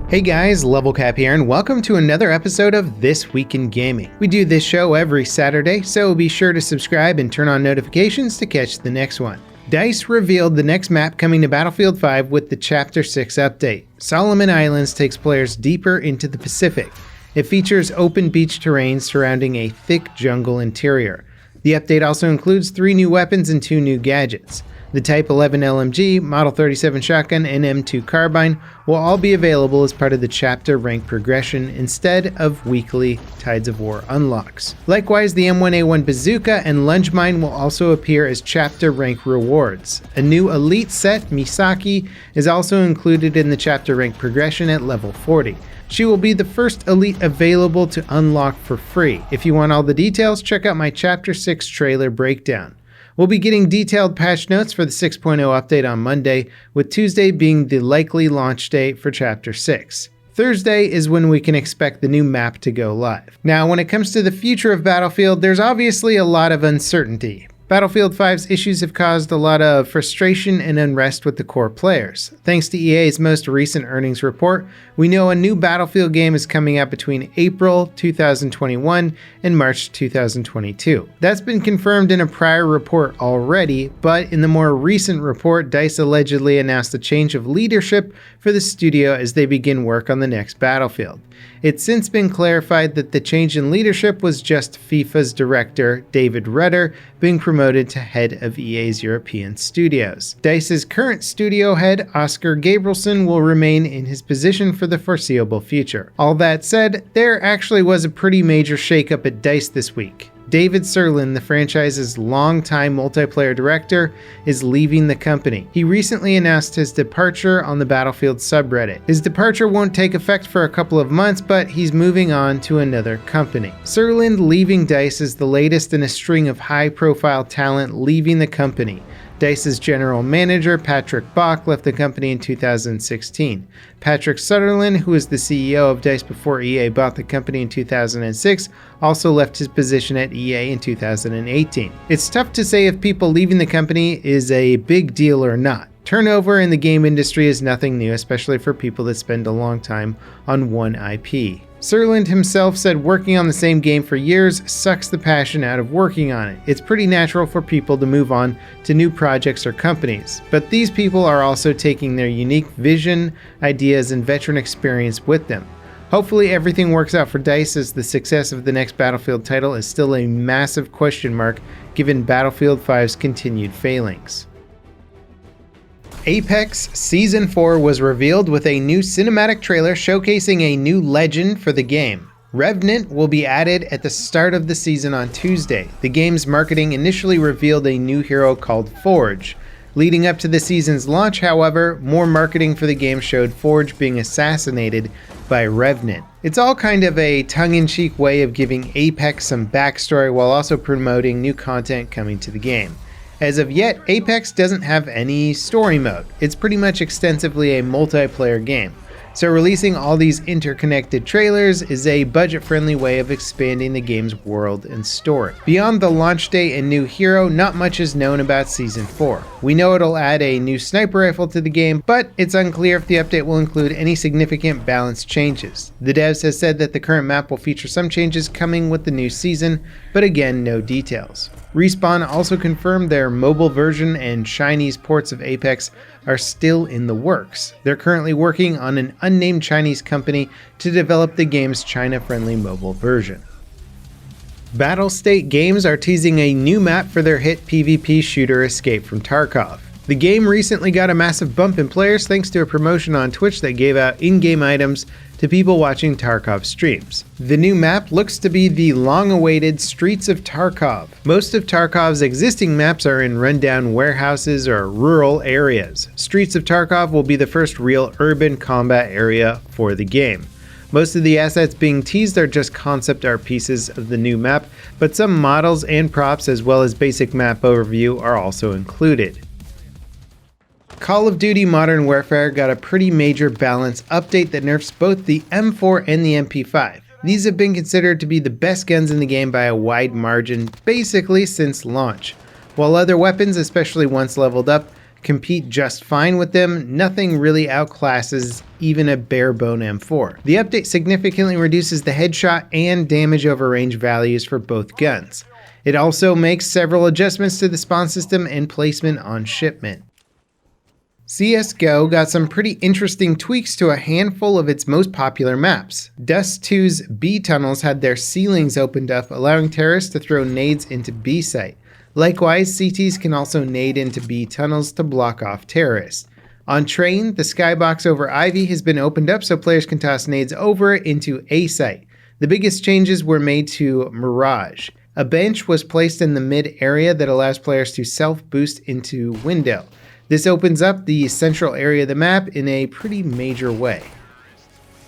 Hey guys, LevelCap here, and welcome to another episode of This Week in Gaming. We do this show every Saturday, so be sure to subscribe and turn on notifications to catch the next one. DICE revealed the next map coming to Battlefield 5 with the Chapter 6 update. Solomon Islands takes players deeper into the Pacific. It features open beach terrain surrounding a thick jungle interior. The update also includes 3 new weapons and 2 new gadgets. The Type 11 LMG, Model 37 shotgun, and M2 carbine will all be available as part of the chapter rank progression instead of weekly Tides of War unlocks. Likewise, the M1A1 bazooka and lunge mine will also appear as chapter rank rewards. A new elite set, Misaki, is also included in the chapter rank progression at level 40. She will be the first elite available to unlock for free. If you want all the details, check out my Chapter 6 trailer breakdown. We'll be getting detailed patch notes for the 6.0 update on Monday, with Tuesday being the likely launch date for Chapter 6. Thursday is when we can expect the new map to go live. Now, when it comes to the future of Battlefield, there's obviously a lot of uncertainty. Battlefield 5's issues have caused a lot of frustration and unrest with the core players. Thanks to EA's most recent earnings report, we know a new Battlefield game is coming out between April 2021 and March 2022. That's been confirmed in a prior report already, but in the more recent report, DICE allegedly announced a change of leadership for the studio as they begin work on the next Battlefield. It's since been clarified that the change in leadership was just FIFA's director, David Rudder, being promoted to head of EA's European studios. DICE's current studio head, Oscar Gabrielson, will remain in his position for the foreseeable future. All that said, there actually was a pretty major shakeup at DICE this week. David Sirlin, the franchise's longtime multiplayer director, is leaving the company. He recently announced his departure on the Battlefield subreddit. His departure won't take effect for a couple of months, but he's moving on to another company. Sirlin leaving DICE is the latest in a string of high-profile talent leaving the company. DICE's general manager, Patrick Bach, left the company in 2016. Patrick Sutherland, who was the CEO of DICE before EA bought the company in 2006, also left his position at EA in 2018. It's tough to say if people leaving the company is a big deal or not. Turnover in the game industry is nothing new, especially for people that spend a long time on one IP. Sirland himself said working on the same game for years sucks the passion out of working on it. It's pretty natural for people to move on to new projects or companies, but these people are also taking their unique vision, ideas, and veteran experience with them. Hopefully everything works out for DICE, as the success of the next Battlefield title is still a massive question mark given Battlefield 5's continued failings. Apex Season 4 was revealed with a new cinematic trailer showcasing a new legend for the game. Revenant will be added at the start of the season on Tuesday. The game's marketing initially revealed a new hero called Forge. Leading up to the season's launch, however, more marketing for the game showed Forge being assassinated by Revenant. It's all kind of a tongue-in-cheek way of giving Apex some backstory while also promoting new content coming to the game. As of yet, Apex doesn't have any story mode. It's pretty much extensively a multiplayer game. So releasing all these interconnected trailers is a budget-friendly way of expanding the game's world and story. Beyond the launch date and new hero, not much is known about Season 4. We know it'll add a new sniper rifle to the game, but it's unclear if the update will include any significant balance changes. The devs have said that the current map will feature some changes coming with the new season, but again, no details. Respawn also confirmed their mobile version and Chinese ports of Apex are still in the works. They're currently working on an unnamed Chinese company to develop the game's China-friendly mobile version. Battlestate Games are teasing a new map for their hit PvP shooter Escape from Tarkov. The game recently got a massive bump in players thanks to a promotion on Twitch that gave out in-game items to people watching Tarkov streams. The new map looks to be the long-awaited Streets of Tarkov. Most of Tarkov's existing maps are in rundown warehouses or rural areas. Streets of Tarkov will be the first real urban combat area for the game. Most of the assets being teased are just concept art pieces of the new map, but some models and props as well as basic map overview are also included. Call of Duty Modern Warfare got a pretty major balance update that nerfs both the M4 and the MP5. These have been considered to be the best guns in the game by a wide margin, basically since launch. While other weapons, especially once leveled up, compete just fine with them. Nothing really outclasses even a bare-bone M4. The update significantly reduces the headshot and damage over range values for both guns. It also makes several adjustments to the spawn system and placement on shipment. CSGO got some pretty interesting tweaks to a handful of its most popular maps. Dust 2's B tunnels had their ceilings opened up, allowing terrorists to throw nades into B site. Likewise, CTs can also nade into B tunnels to block off terrorists. On Train, the skybox over Ivy has been opened up so players can toss nades over it into A site. The biggest changes were made to Mirage. A bench was placed in the mid area that allows players to self-boost into window. This opens up the central area of the map in a pretty major way.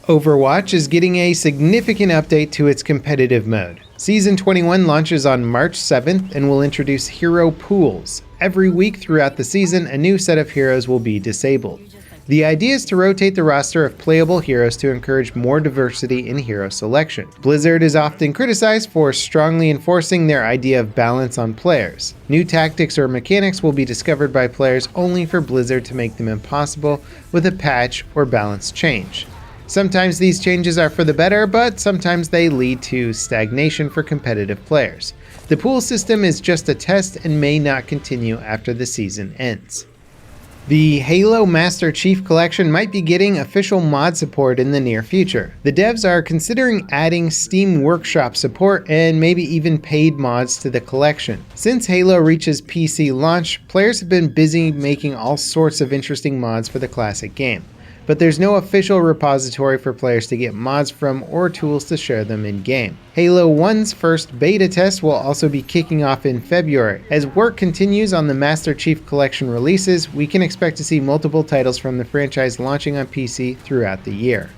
Overwatch is getting a significant update to its competitive mode. Season 21 launches on March 7th and will introduce hero pools. Every week throughout the season, a new set of heroes will be disabled. The idea is to rotate the roster of playable heroes to encourage more diversity in hero selection. Blizzard is often criticized for strongly enforcing their idea of balance on players. New tactics or mechanics will be discovered by players only for Blizzard to make them impossible with a patch or balance change. Sometimes these changes are for the better, but sometimes they lead to stagnation for competitive players. The pool system is just a test and may not continue after the season ends. The Halo Master Chief Collection might be getting official mod support in the near future. The devs are considering adding Steam Workshop support and maybe even paid mods to the collection. Since Halo reaches PC launch, players have been busy making all sorts of interesting mods for the classic game. But there's no official repository for players to get mods from or tools to share them in-game. Halo 1's first beta test will also be kicking off in February. As work continues on the Master Chief Collection releases, we can expect to see multiple titles from the franchise launching on PC throughout the year.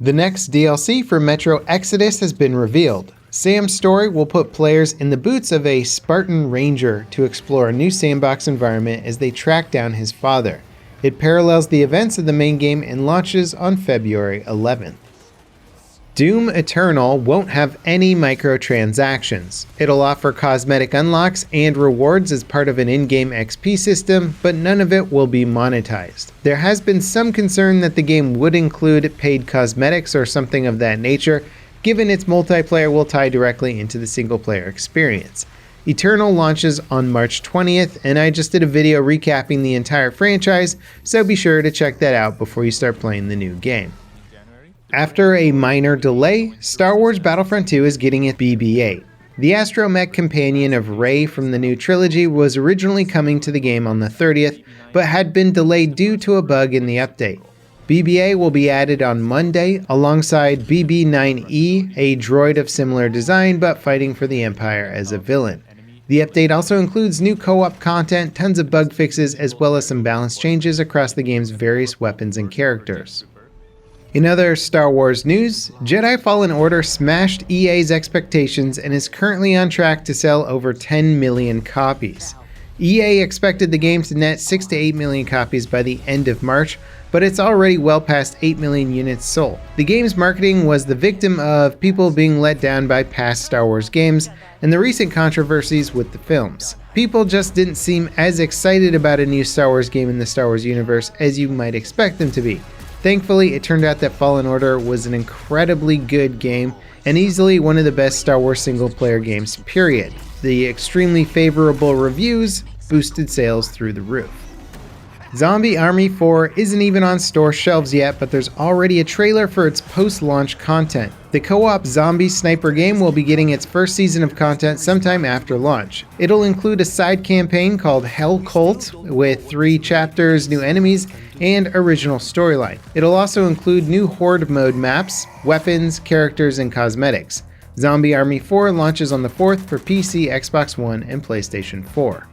The next DLC for Metro Exodus has been revealed. Sam's story will put players in the boots of a Spartan Ranger to explore a new sandbox environment as they track down his father. It parallels the events of the main game and launches on February 11th. Doom Eternal won't have any microtransactions. It'll offer cosmetic unlocks and rewards as part of an in-game XP system, but none of it will be monetized. There has been some concern that the game would include paid cosmetics or something of that nature, given its multiplayer will tie directly into the single-player experience. Eternal launches on March 20th, and I just did a video recapping the entire franchise, so be sure to check that out before you start playing the new game. After a minor delay, Star Wars Battlefront 2 is getting its BB-8. The astromech companion of Rey from the new trilogy was originally coming to the game on the 30th, but had been delayed due to a bug in the update. BB-8 will be added on Monday alongside BB-9E, a droid of similar design but fighting for the Empire as a villain. The update also includes new co-op content, tons of bug fixes, as well as some balance changes across the game's various weapons and characters. In other Star Wars news, Jedi Fallen Order smashed EA's expectations and is currently on track to sell over 10 million copies. EA expected the game to net 6 to 8 million copies by the end of March, but it's already well past 8 million units sold. The game's marketing was the victim of people being let down by past Star Wars games and the recent controversies with the films. People just didn't seem as excited about a new Star Wars game in the Star Wars universe as you might expect them to be. Thankfully, it turned out that Fallen Order was an incredibly good game and easily one of the best Star Wars single-player games, period. The extremely favorable reviews boosted sales through the roof. Zombie Army 4 isn't even on store shelves yet, but there's already a trailer for its post-launch content. The co-op zombie sniper game will be getting its first season of content sometime after launch. It'll include a side campaign called Hell Cult with 3 chapters, new enemies, and original storyline. It'll also include new Horde mode maps, weapons, characters, and cosmetics. Zombie Army 4 launches on the 4th for PC, Xbox One, and PlayStation 4.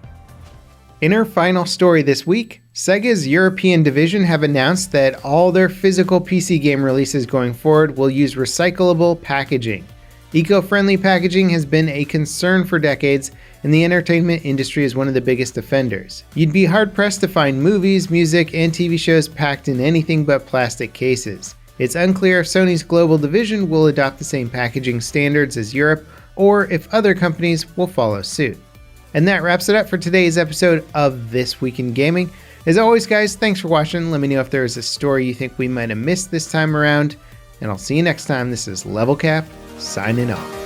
In our final story this week, SEGA's European division have announced that all their physical PC game releases going forward will use recyclable packaging. Eco-friendly packaging has been a concern for decades, and the entertainment industry is one of the biggest offenders. You'd be hard-pressed to find movies, music, and TV shows packed in anything but plastic cases. It's unclear if Sony's global division will adopt the same packaging standards as Europe, or if other companies will follow suit. And that wraps it up for today's episode of This Week in Gaming. As always, guys, thanks for watching. Let me know if there is a story you think we might have missed this time around. And I'll see you next time. This is LevelCap, signing off.